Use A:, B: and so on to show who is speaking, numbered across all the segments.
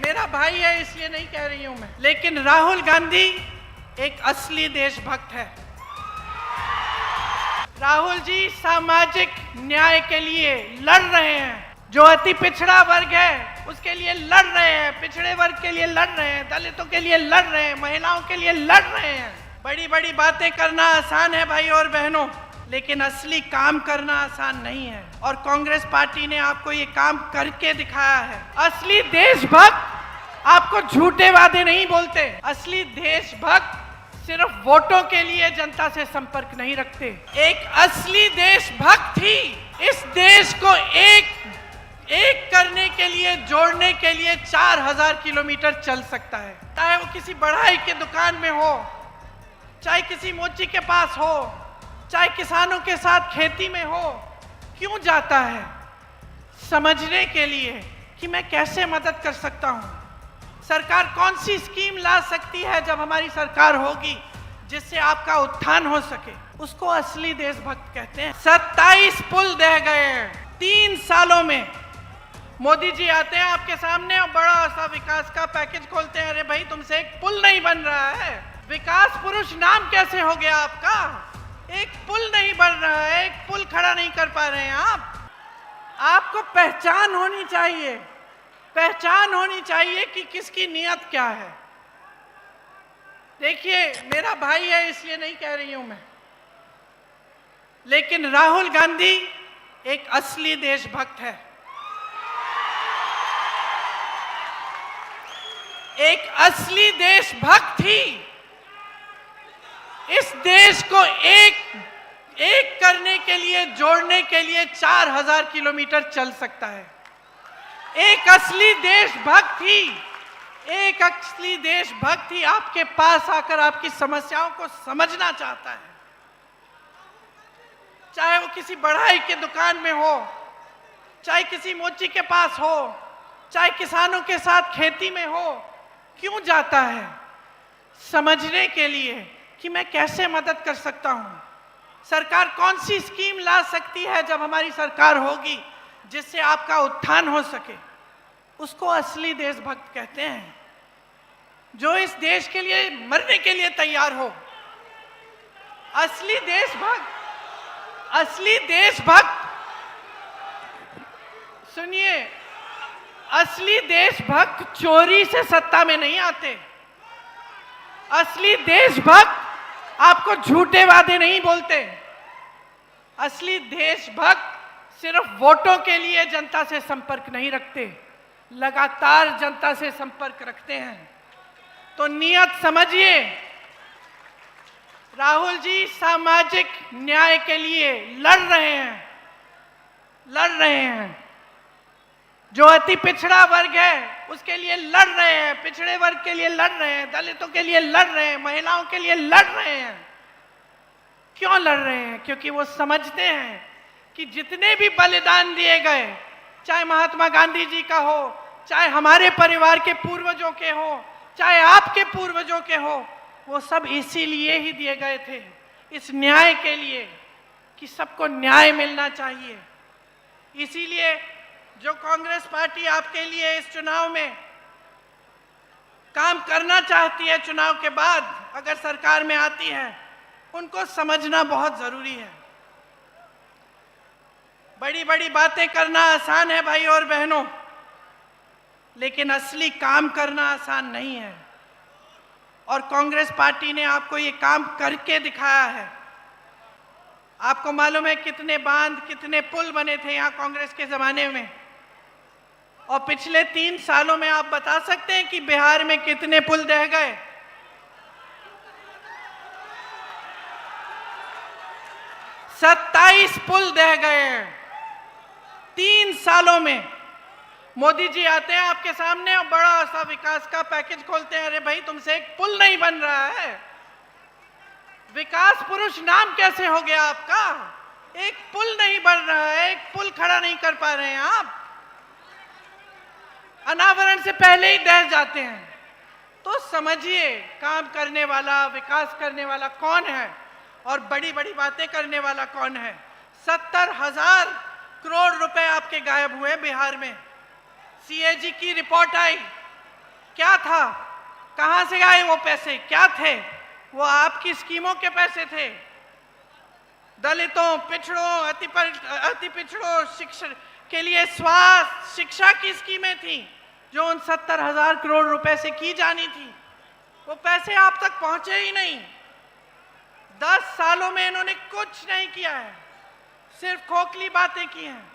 A: मेरा भाई है इसलिए नहीं कह रही हूं मैं, लेकिन राहुल गांधी एक असली देशभक्त है। राहुल जी सामाजिक न्याय के लिए लड़ रहे हैं। जो अति पिछड़ा वर्ग है उसके लिए लड़ रहे हैं, पिछड़े वर्ग के लिए लड़ रहे हैं, दलितों के लिए लड़ रहे हैं, महिलाओं के लिए लड़ रहे हैं। बड़ी बड़ी बातें करना आसान है भाई और बहनों, लेकिन असली काम करना आसान नहीं है। और कांग्रेस पार्टी ने आपको ये काम करके दिखाया है। असली देशभक्त आपको झूठे वादे नहीं बोलते। असली देशभक्त सिर्फ वोटों के लिए जनता से संपर्क नहीं रखते। एक असली देशभक्त ही इस देश को एक करने के लिए, जोड़ने के लिए 4000 किलोमीटर चल सकता है। चाहे वो किसी बढ़ाई के दुकान में हो, चाहे किसी मोची के पास हो, चाहे किसानों के साथ खेती में हो, क्यों जाता है? समझने के लिए कि मैं कैसे मदद कर सकता हूं। सरकार कौन सी स्कीम ला सकती है जब हमारी सरकार होगी जिससे आपका उत्थान हो सके, उसको असली देशभक्त कहते हैं। 27 पुल दे गए हैं 3 सालों में। मोदी जी आते हैं आपके सामने और बड़ा सा विकास का पैकेज खोलते हैं। अरे भाई, तुमसे एक पुल नहीं बन रहा है। विकास पुरुष नाम कैसे हो गया आपका? एक पुल नहीं बन रहा है, एक पुल खड़ा नहीं कर पा रहे हैं आप। आपको पहचान होनी चाहिए, पहचान होनी चाहिए कि किसकी नीयत क्या है। देखिए, मेरा भाई है इसलिए नहीं कह रही हूं मैं, लेकिन राहुल गांधी एक असली देशभक्त है। एक असली देशभक्त ही इस देश को एक करने के लिए, जोड़ने के लिए 4000 किलोमीटर चल सकता है। एक असली देशभक्त ही आपके पास आकर आपकी समस्याओं को समझना चाहता है। चाहे वो किसी बढ़ाई के दुकान में हो, चाहे किसी मोची के पास हो, चाहे किसानों के साथ खेती में हो, क्यों जाता है? समझने के लिए कि मैं कैसे मदद कर सकता हूं। सरकार कौन सी स्कीम ला सकती है जब हमारी सरकार होगी जिससे आपका उत्थान हो सके, उसको असली देशभक्त कहते हैं। जो इस देश के लिए मरने के लिए तैयार हो। असली देशभक्त सुनिए, असली देशभक्त चोरी से सत्ता में नहीं आते। असली देशभक्त आपको झूठे वादे नहीं बोलते। असली देशभक्त सिर्फ वोटों के लिए जनता से संपर्क नहीं रखते, लगातार जनता से संपर्क रखते हैं। तो नियत समझिए, राहुल जी सामाजिक न्याय के लिए लड़ रहे हैं। जो अति पिछड़ा वर्ग है उसके लिए लड़ रहे हैं, पिछड़े वर्ग के लिए लड़ रहे हैं, दलितों के लिए लड़ रहे हैं, महिलाओं के लिए लड़ रहे हैं। क्यों लड़ रहे हैं? क्योंकि वो समझते हैं कि जितने भी बलिदान दिए गए, चाहे महात्मा गांधी जी का हो, चाहे हमारे परिवार के पूर्वजों के हो, चाहे आपके पूर्वजों के हो, वो सब इसीलिए ही दिए गए थे, इस न्याय के लिए कि सबको न्याय मिलना चाहिए। इसीलिए जो कांग्रेस पार्टी आपके लिए इस चुनाव में काम करना चाहती है, चुनाव के बाद अगर सरकार में आती है, उनको समझना बहुत जरूरी है। बड़ी बड़ी बातें करना आसान है भाई और बहनों, लेकिन असली काम करना आसान नहीं है। और कांग्रेस पार्टी ने आपको ये काम करके दिखाया है। आपको मालूम है कितने बांध, कितने पुल बने थे यहाँ कांग्रेस के जमाने में, और पिछले 3 सालों में आप बता सकते हैं कि बिहार में कितने पुल रह गए? 27 पुल रह गए हैं 3 सालों में। मोदी जी आते हैं आपके सामने और बड़ा सा विकास का पैकेज खोलते हैं। अरे भाई, तुमसे एक पुल नहीं बन रहा है। विकास पुरुष नाम कैसे हो गया आपका? एक पुल नहीं बन रहा है, एक पुल खड़ा नहीं कर पा रहे हैं आप। अनावरण से पहले ही दह जाते हैं। तो समझिए, काम करने वाला, विकास करने वाला कौन है और बड़ी बड़ी बातें करने वाला कौन है। 70,000 करोड़ रुपए आपके गायब हुए बिहार में। सीएजी की रिपोर्ट आई, क्या था? कहां से आए वो पैसे? क्या थे? वो आपकी स्कीमों के पैसे थे। दलितों, पिछड़ों, अति पिछड़ों शिक्षा के लिए स्वास्थ्य शिक्षा की स्कीमें थी जो उन 70,000 करोड़ रुपए से की जानी थी। वो पैसे आप तक पहुंचे ही नहीं। 10 सालों में इन्होंने कुछ नहीं किया है, सिर्फ खोखली बातें की हैं।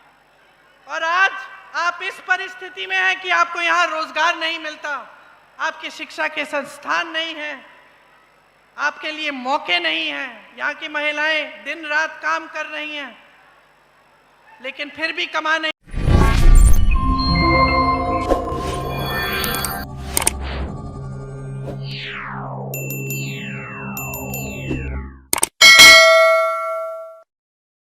A: और आज आप इस परिस्थिति में हैं कि आपको यहाँ रोजगार नहीं मिलता, आपके शिक्षा के संस्थान नहीं हैं, आपके लिए मौके नहीं हैं। यहाँ की महिलाएं दिन रात काम कर रही हैं, लेकिन फिर भी कमा नहीं